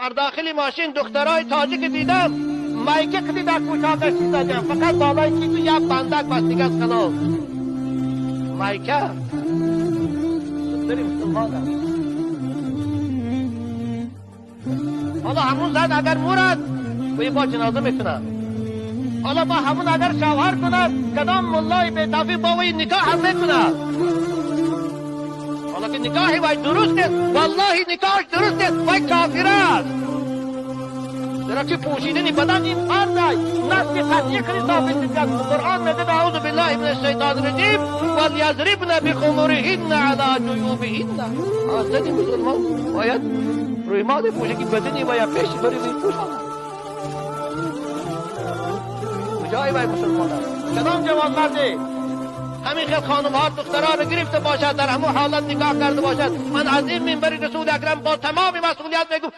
در داخل ماشین دخترای تاجیک دیدم مایکه کدی در کوچه کشی دادم فقط بالای کی تو یک بندک بستگی از خلاص مایکه دختری مسلمانه. حالا همون زن اگر مورد باید با جنازه میکنن، حالا با همون اگر شوهر کنن کدام ملای به توفیق با وی نکاح هم میکنن. حالا که نکاحی وی درست است، والله نکاحش درست است، وی کافر است. درا که پوشیدن بدن این فرض است، نصف قطعی کنی ثابت می‌کند. قرآن میگه اعوذ بالله من الشیطان الرجیم ولیضربن بخمرهن علی جیوبهن. زن مسلمان باید روی ماده پوشه که بدنی باید پیش بری میپوشاند. کجای وی مسلمان است؟ کدام جوان مرده همین خیل خانم ها دخترها رو گرفته باشد در همون حالت نگاه کرده باشد. من از این منبر رسول اکرم با تمام مسئولیت میگم